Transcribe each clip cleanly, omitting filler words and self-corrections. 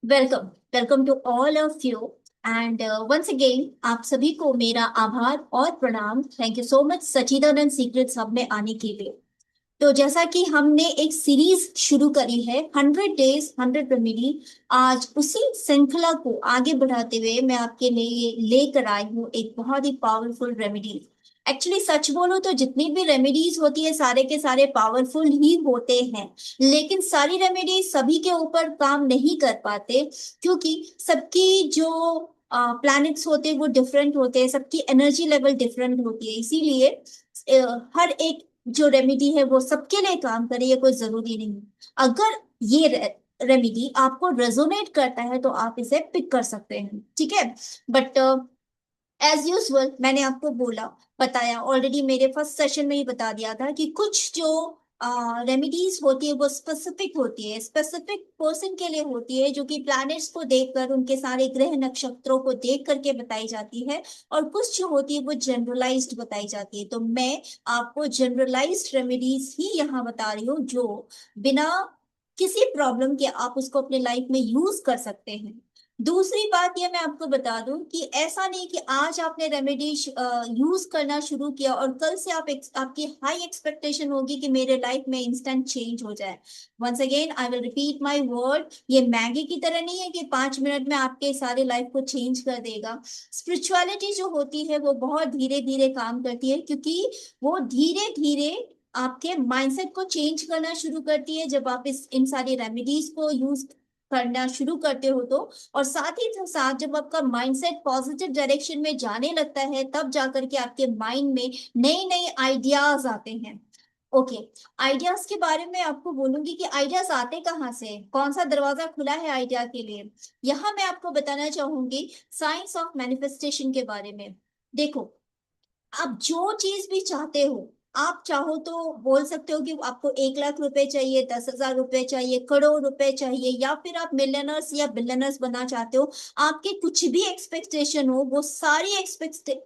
Welcome welcome to all of you and once again आप सभी को मेरा आभार और प्रणाम। Thank you so much Sachidanand secrets hub में आने के लिए। तो जैसा कि हमने एक सीरीज शुरू करी है 100 डेज 100 रेमेडी। आज उसी श्रृंखला को आगे बढ़ाते हुए मैं आपके लिए लेकर आई हूँ एक बहुत ही पावरफुल रेमेडी। एक्चुअली सच बोलो तो जितनी भी रेमेडीज होती है सारे के सारे पावरफुल ही होते हैं। लेकिन सारी रेमेडीज सभी के ऊपर काम नहीं कर पाते, क्योंकि सबकी जो प्लैनेट्स होते हैं वो डिफरेंट होते हैं, सबकी एनर्जी लेवल डिफरेंट होती है। इसीलिए हर एक जो रेमेडी है वो सबके लिए काम करे ये कोई जरूरी नहीं। अगर ये रेमेडी आपको रेजोनेट करता है तो आप इसे पिक कर सकते हैं, ठीक है। बट एज यूजल मैंने आपको बताया ऑलरेडी, मेरे फर्स्ट सेशन में ही बता दिया था कि कुछ जो रेमेडीज होती है वो स्पेसिफिक होती है, स्पेसिफिक पर्सन के लिए होती है, जो कि प्लैनेट्स को देखकर उनके सारे ग्रह नक्षत्रों को देख करके बताई जाती है। और कुछ जो होती है वो जनरलाइज्ड बताई जाती है। तो मैं आपको जनरलाइज्ड रेमेडीज ही यहाँ बता रही हूँ, जो बिना किसी प्रॉब्लम के आप उसको अपने लाइफ में यूज कर सकते हैं। दूसरी बात ये मैं आपको बता दूं कि ऐसा नहीं कि आज आपने रेमेडी यूज करना शुरू किया और कल से आपकी हाई एक्सपेक्टेशन होगी कि मेरे लाइफ में इंस्टेंट चेंज हो जाए। Once again I will repeat my word, ये मैगी की तरह नहीं है कि 5 मिनट में आपके सारे लाइफ को चेंज कर देगा। स्पिरिचुअलिटी जो होती है वो बहुत धीरे धीरे काम करती है, क्योंकि वो धीरे धीरे आपके माइंडसेट को चेंज करना शुरू करती है। जब आप इस इन सारी रेमेडीज को यूज करना शुरू करते हो तो, और साथ ही साथ जब आपका माइंडसेट पॉजिटिव डायरेक्शन में जाने लगता है, तब जाकर के आपके माइंड में नए नए आइडियाज आते हैं। ओके, आइडियाज के बारे में आपको बोलूंगी कि आइडियाज आते कहाँ से, कौन सा दरवाजा खुला है आइडिया के लिए। यहाँ मैं आपको बताना चाहूंगी साइंस ऑफ मैनिफेस्टेशन के बारे में। देखो, आप जो चीज भी चाहते हो, आप चाहो तो बोल सकते हो कि आपको 1 लाख रुपए चाहिए, 10,000 रुपए चाहिए, करोड़ रुपए चाहिए, या फिर आप मिलियनर्स या बिलियनर्स बनना चाहते हो। आपके कुछ भी एक्सपेक्टेशन हो, वो सारी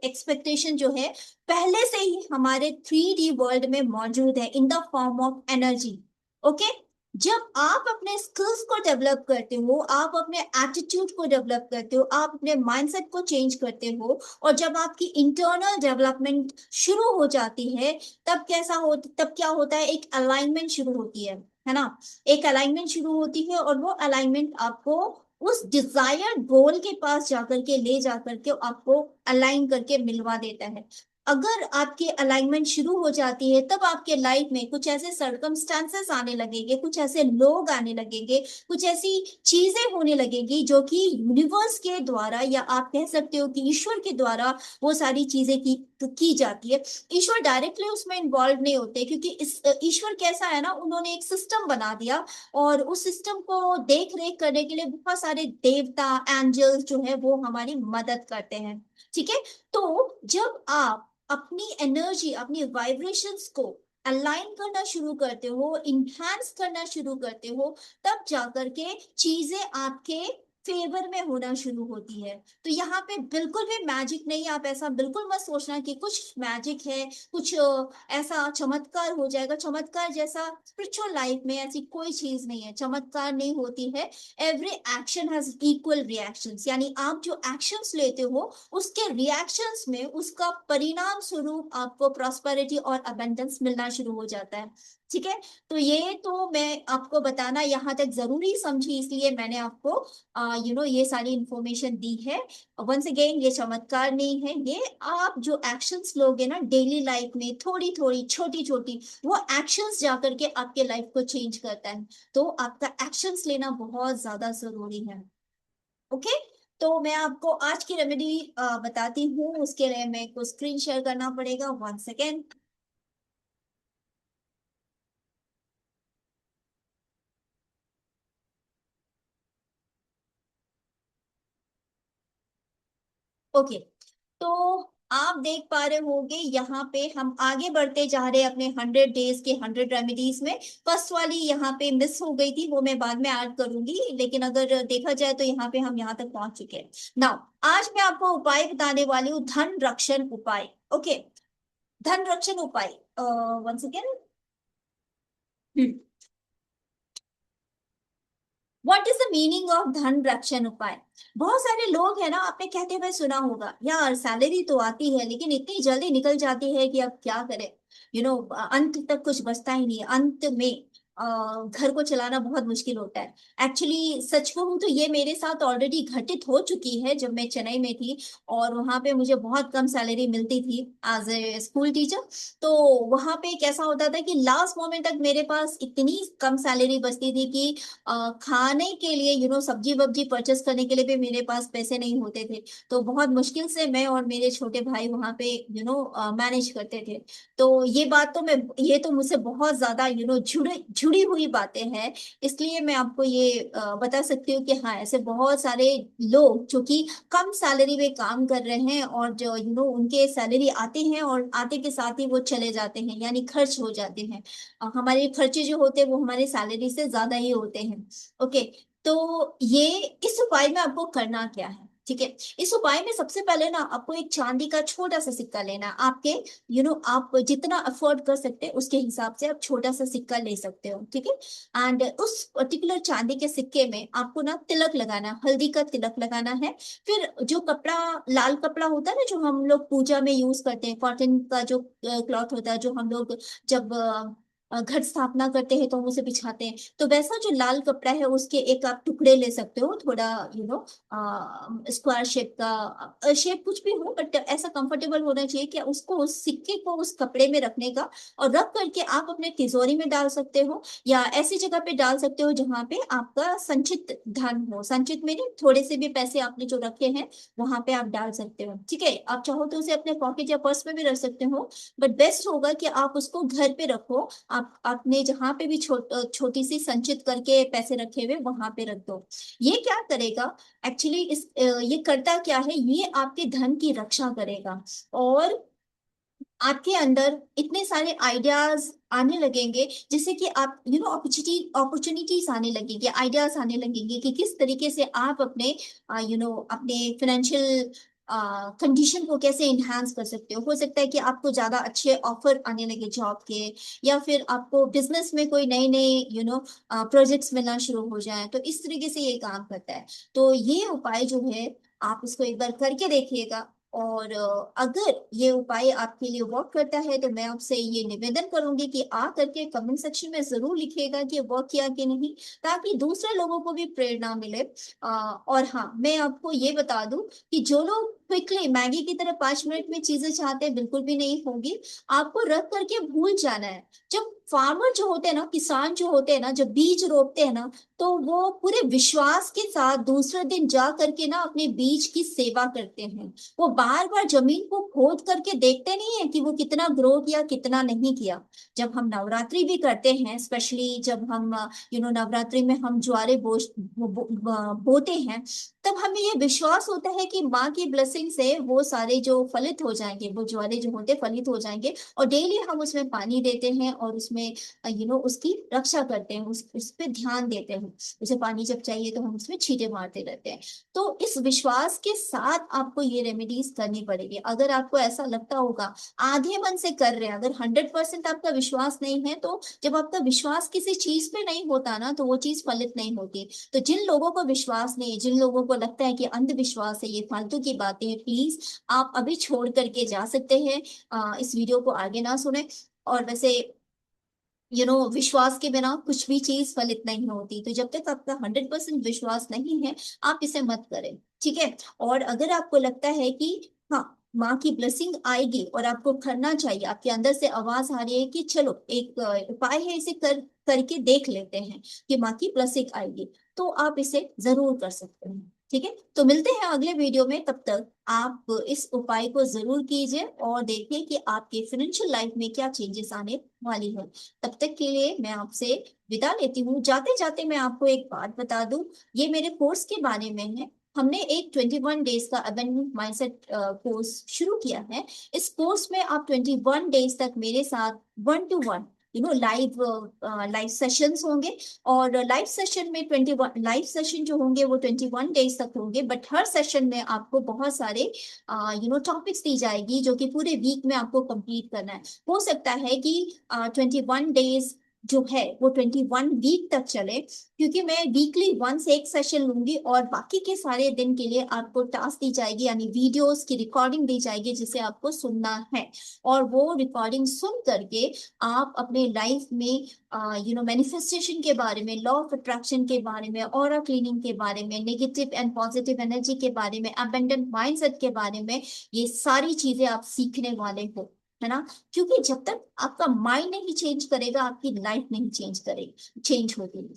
एक्सपेक्टेशन जो है पहले से ही हमारे 3D वर्ल्ड में मौजूद है in the form of energy. Okay, जब आप अपने स्किल्स को डेवलप करते हो, आप अपने एटीट्यूड को डेवलप करते हो, आप अपने माइंडसेट को चेंज करते हो, और जब आपकी इंटरनल डेवलपमेंट शुरू हो जाती है, तब क्या होता है, एक अलाइनमेंट शुरू होती है ना। एक अलाइनमेंट शुरू होती है और वो अलाइनमेंट आपको उस डिजायर्ड गोल के पास जाकर के ले जाकर के आपको अलाइन करके मिलवा देता है। अगर आपकी अलाइनमेंट शुरू हो जाती है, तब आपके लाइफ में कुछ ऐसे सर्कमस्टांसेस आने लगेंगे, कुछ ऐसे लोग आने लगेंगे, कुछ ऐसी चीजें होने लगेगी जो कि यूनिवर्स के द्वारा, या आप कह सकते हो कि ईश्वर के द्वारा वो सारी चीजें की जाती है। ईश्वर डायरेक्टली उसमें इन्वॉल्व नहीं होते, क्योंकि इस ईश्वर कैसा है ना, उन्होंने एक सिस्टम बना दिया, और उस सिस्टम को देख रेख करने के लिए बहुत सारे देवता एंजल्स जो है वो हमारी मदद करते हैं, ठीक है। तो जब आप अपनी एनर्जी, अपनी वाइब्रेशंस को अलाइन करना शुरू करते हो, इन्हांस करना शुरू करते हो, तब जाकर के चीजें आपके फेवर में होना शुरू होती है। तो यहाँ पे बिल्कुल भी मैजिक नहीं, आप ऐसा बिल्कुल मत सोचना कि कुछ मैजिक है, कुछ ऐसा चमत्कार हो जाएगा। चमत्कार जैसा स्पिरिचुअल लाइफ में ऐसी कोई चीज नहीं है, चमत्कार नहीं होती है। Every action has equal reactions, यानी आप जो एक्शंस लेते हो उसके रिएक्शंस में उसका परिणाम स्वरूप आपको प्रॉस्पेरिटी और अबंडेंस मिलना शुरू हो जाता है, ठीक है। तो ये तो मैं आपको बताना यहाँ तक जरूरी समझी, इसलिए मैंने आपको ये सारी इंफॉर्मेशन दी है। वंस अगेन, ये चमत्कार नहीं है, ये आप जो एक्शंस लोगे ना डेली लाइफ में, थोड़ी थोड़ी छोटी छोटी, वो एक्शंस जाकर के आपके लाइफ को चेंज करता है। तो आपका एक्शंस लेना बहुत ज्यादा जरूरी है। ओके, तो मैं आपको आज की रेमेडी बताती हूँ। उसके लिए मेरे को स्क्रीन शेयर करना पड़ेगा, 1 सेकेंड। ओके, तो आप देख पा रहे होंगे यहाँ पे हम आगे बढ़ते जा रहे हैं अपने 100 डेज के 100 रेमेडीज में। फर्स्ट वाली यहाँ पे मिस हो गई थी, वो मैं बाद में ऐड करूंगी, लेकिन अगर देखा जाए तो यहाँ पे हम यहाँ तक पहुंच चुके हैं। नाउ आज मैं आपको उपाय बताने वाली हूँ, धन रक्षण उपाय। ओके, धन रक्षण उपाय। 1 second. What is the meaning of धन रक्षण उपाय? बहुत सारे लोग हैं ना, आपने कहते हुए सुना होगा, यार सैलरी तो आती है लेकिन इतनी जल्दी निकल जाती है कि अब क्या करें, अंत तक कुछ बचता ही नहीं है। अंत में घर को चलाना बहुत मुश्किल होता है। एक्चुअली सच कहूँ तो ये मेरे साथ ऑलरेडी घटित हो चुकी है। जब मैं चेन्नई में थी और वहां पे मुझे बहुत कम सैलरी मिलती थी एज ए स्कूल टीचर, तो वहां पे कैसा होता था कि लास्ट मोमेंट तक मेरे पास इतनी कम सैलरी बचती थी कि खाने के लिए सब्जी वब्जी परचेस करने के लिए भी मेरे पास पैसे नहीं होते थे। तो बहुत मुश्किल से मैं और मेरे छोटे भाई वहां पे मैनेज करते थे। तो ये बात तो मैं, ये तो मुझसे बहुत ज्यादा जुड़ी जुड़ी हुई बातें हैं। इसलिए मैं आपको ये बता सकती हूँ कि हाँ, ऐसे बहुत सारे लोग जो कि कम सैलरी में काम कर रहे हैं और जो उनके सैलरी आते हैं और आते के साथ ही वो चले जाते हैं, यानी खर्च हो जाते हैं। हमारे खर्चे जो होते हैं वो हमारी सैलरी से ज्यादा ही होते हैं। ओके। तो ये, इस उपाय में आपको करना क्या है, ठीक है? इस उपाय में सबसे पहले ना आपको एक चांदी का छोटा सा सिक्का लेना है। आपके आप जितना अफोर्ड कर सकते हैं उसके हिसाब से आप छोटा सा सिक्का ले सकते हो, ठीक है? एंड उस पर्टिकुलर चांदी के सिक्के में आपको ना तिलक लगाना है, हल्दी का तिलक लगाना है। फिर जो कपड़ा, लाल कपड़ा होता है ना जो हम लोग पूजा में यूज करते हैं, कॉटन का जो क्लॉथ होता है, जो हम लोग जब घट स्थापना करते हैं तो हम उसे बिछाते हैं, तो वैसा जो लाल कपड़ा है उसके एक आप टुकड़े ले सकते हो, थोड़ा स्क्वायर शेप का, शेप कुछ भी हो बट ऐसा कंफर्टेबल होना चाहिए कि उसको, उस सिक्के को उस कपड़े में रखने का, और रख करके आप अपने तिजोरी में डाल सकते हो या ऐसी जगह पे डाल सकते हो जहां पे आपका संचित धन हो। संचित में नहीं, थोड़े से भी पैसे आपने जो रखे हैं वहां पे आप डाल सकते हो, ठीक है? आप चाहो तो उसे अपने पॉकेट या पर्स में भी रख सकते हो, बट बेस्ट होगा कि आप उसको घर पे रखो। आप आपने जहां पे भी छोटी सी संचित करके पैसे रखे हुए वहां पे रख दो। ये क्या करेगा एक्चुअली, ये करता क्या है, ये आपके धन की रक्षा करेगा और आपके अंदर इतने सारे आइडियाज आने लगेंगे, जिससे कि आप अपॉर्चुनिटीज आने लगेंगे, आइडियाज आने लगेंगे कि किस तरीके से आप अपने अपने फाइनेंशियल कंडीशन को कैसे इन्हांस कर सकते हो सकता है कि आपको ज्यादा अच्छे ऑफर आने लगे जॉब के, या फिर आपको बिजनेस में कोई नए नए प्रोजेक्ट्स मिलना शुरू हो जाए, तो इस तरीके से ये काम करता है। तो ये उपाय जो है, आप इसको एक बार करके देखिएगा। और अगर ये उपाय आपके लिए वर्क करता है तो मैं आपसे ये निवेदन करूंगी कि आ करके कमेंट सेक्शन में जरूर लिखिएगा कि वर्क किया कि नहीं, ताकि दूसरे लोगों को भी प्रेरणा मिले। और हाँ, मैं आपको ये बता दूं कि जो लोग क्विकली मैगी की तरह 5 मिनट में चीजें चाहते हैं, बिल्कुल भी नहीं होगी। आपको रख करके भूल जाना है। जब फार्मर जो होते हैं ना, किसान जो होते हैं ना, जब बीज रोपते हैं ना, तो वो पूरे विश्वास के साथ दूसरे दिन जा करके ना अपने बीज की सेवा करते हैं। वो बार बार जमीन को खोद करके देखते नहीं है कि वो कितना ग्रो किया कितना नहीं किया। जब हम नवरात्रि भी करते हैं, स्पेशली जब हम नवरात्रि में हम ज्वारे बोते हैं, तब हमें ये विश्वास होता है कि माँ की ब्लेसिंग से वो सारे जो फलित हो जाएंगे, वो ज्वारे जो होते फलित हो जाएंगे। और डेली हम उसमें पानी देते हैं और उसमें उसकी रक्षा करते हैं, उस पे ध्यान देते हैं। उसे पानी जब चाहिए तो हम उसमें छींटे मारते रहते हैं। तो इस विश्वास के साथ आपको ये रेमेडीज करनी पड़ेगी। अगर आपको ऐसा लगता होगा आधे मन से कर रहे हैं, अगर 100% आपका विश्वास नहीं है, तो जब आपका विश्वास किसी चीज पे नहीं होता ना, तो वो चीज फलित नहीं होती। तो जिन लोगों को विश्वास नहीं है, जिन लोगों को लगता है कि अंधविश्वास है, ये फालतू की बातें हैं, प्लीज आप अभी छोड़ करके जा सकते हैं। इस वीडियो को आगे ना सुने। और वैसे विश्वास के बिना कुछ भी चीज फलित नहीं होती, तो जब तक आपका 100% विश्वास नहीं है, आप इसे मत करें, ठीक है? और अगर आपको लगता है कि हाँ, माँ की ब्लेसिंग आएगी और आपको करना चाहिए, आपके अंदर से आवाज आ रही है कि चलो एक उपाय है, इसे करके देख लेते हैं कि माँ की ब्लेसिंग आएगी, तो आप इसे जरूर कर सकते हैं, ठीक है? तो मिलते हैं अगले वीडियो में। तब तक आप इस उपाय को जरूर कीजिए और देखिए कि आपके फाइनेंशियल लाइफ में क्या चेंजेस आने वाली है। तब तक के लिए मैं आपसे विदा लेती हूँ। जाते जाते मैं आपको एक बात बता दूं, ये मेरे कोर्स के बारे में है। हमने एक 21 डेज का अबंडेंट माइंडसेट कोर्स शुरू किया है। इस कोर्स में आप 21 डेज तक मेरे साथ 1 to 1 लाइव लाइव सेशंस होंगे। और लाइव सेशन में 21 लाइव सेशन जो होंगे वो 21 डेज तक होंगे, बट हर सेशन में आपको बहुत सारे टॉपिक्स दी जाएगी जो कि पूरे वीक में आपको कंप्लीट करना है। हो सकता है कि 21 डेज जो है वो 21 वीक तक चले, क्योंकि मैं वीकली वंस एक सेशन लूंगी और बाकी के सारे दिन के लिए आपको टास्क दी जाएगी, यानी वीडियोस की रिकॉर्डिंग दी जाएगी जिसे आपको सुनना है। और वो रिकॉर्डिंग सुन करके आप अपने लाइफ में मैनिफेस्टेशन के बारे में, लॉ ऑफ अट्रैक्शन के बारे में, ऑरा क्लीनिंग के बारे में, नेगेटिव एंड पॉजिटिव एनर्जी के बारे में, अबंडेंट माइंडसेट के बारे में, ये सारी चीजें आप सीखने वाले हो, है ना। क्योंकि जब तक आपका माइंड नहीं चेंज करेगा, आपकी लाइफ नहीं चेंज करेगी, चेंज होगी।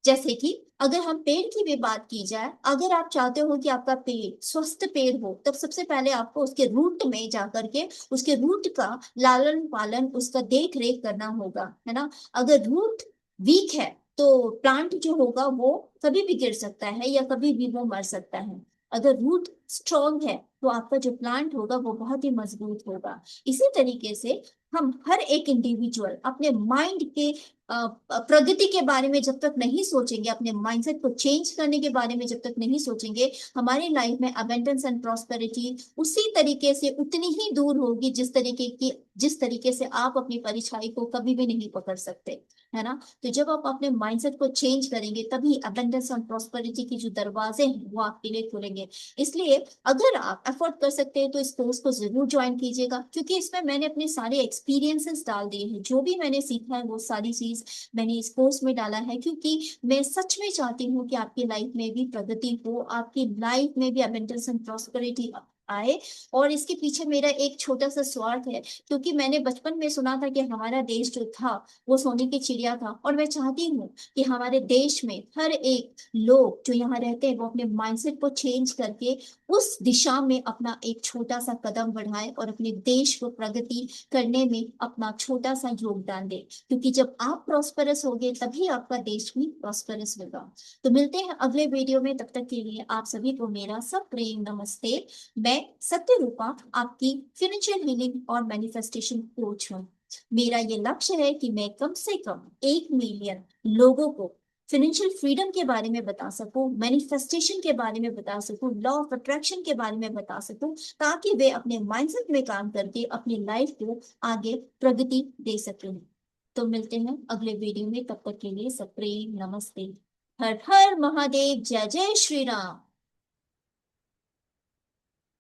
जैसे कि अगर हम पेड़ की भी बात की जाए, अगर आप चाहते हो कि आपका पेड़ स्वस्थ पेड़ हो, तब सबसे पहले आपको उसके रूट में जाकर के उसके रूट का लालन पालन, उसका देख रेख करना होगा, है ना। अगर रूट वीक है तो प्लांट जो होगा वो कभी भी गिर सकता है या कभी भी वो मर सकता है। अगर रूट स्ट्रांग है तो आपका जो प्लांट होगा वो बहुत ही मजबूत होगा। इसी तरीके से हम हर एक इंडिविजुअल अपने माइंड के प्रगति के बारे में जब तक नहीं सोचेंगे, अपने माइंडसेट को चेंज करने के बारे में जब तक नहीं सोचेंगे, हमारी लाइफ में अबेंडेंस एंड प्रॉस्पेरिटी उसी तरीके से उतनी ही दूर होगी जिस तरीके से आप अपनी परछाई को कभी भी नहीं पकड़ सकते, है ना। तो जब आप अपने माइंडसेट को चेंज करेंगे तभी अबेंडेंस एंड प्रॉस्पेरिटी की जो दरवाजे हैं वो आपके लिए खुलेंगे। इसलिए अगर आप अफोर्ड कर सकते हैं तो इस कोर्स को जरूर ज्वाइन कीजिएगा, क्योंकि इसमें मैंने अपने सारे एक्सपीरियंसेस डाल दिए हैं। जो भी मैंने सीखा है वो सारी चीज मैंने इस कोर्स में डाला है, क्योंकि मैं सच में चाहती हूँ कि आपकी लाइफ में भी प्रगति हो, आपकी लाइफ में भी अबेंडेंस एंड प्रॉस्पेरिटी आए। और इसके पीछे मेरा एक छोटा सा स्वार्थ है, क्योंकि मैंने बचपन में सुना था कि हमारा देश जो था वो सोने की चिड़िया था, और मैं चाहती हूँ कि हमारे देश में हर एक लोग जो यहाँ रहते हैं वो अपने माइंडसेट को चेंज करके उस दिशा में अपना एक छोटा सा कदम बढ़ाए और अपने देश को प्रगति करने में अपना छोटा सा योगदान दे। क्योंकि जब आप प्रॉस्पेरस होगे तभी आपका देश भी प्रॉस्पेरस होगा। तो मिलते हैं अगले वीडियो में, तब तक के लिए आप सभी को मेरा सब प्रेम नमस्ते। मैं सत्य रूपा, आपकी फिनेंशियल हीलिंग और मैनिफेस्टेशन कोच हूँ। मेरा ये लक्ष्य है कि मैं कम से कम 1 मिलियन लोगों को फिनेंशियल फ्रीडम के बारे में बता सकूं, मैनिफेस्टेशन के बारे में बता सकूं, लॉ ऑफ अट्रैक्शन के बारे में बता सकूं, ताकि वे अपने माइंडसेट में काम करके अपनी लाइफ को आगे प्रगति दे सकें। तो मिलते हैं अगले वीडियो में, तब तक के लिए सब प्रेम नमस्ते। हर हर महादेव, जय जय श्री राम।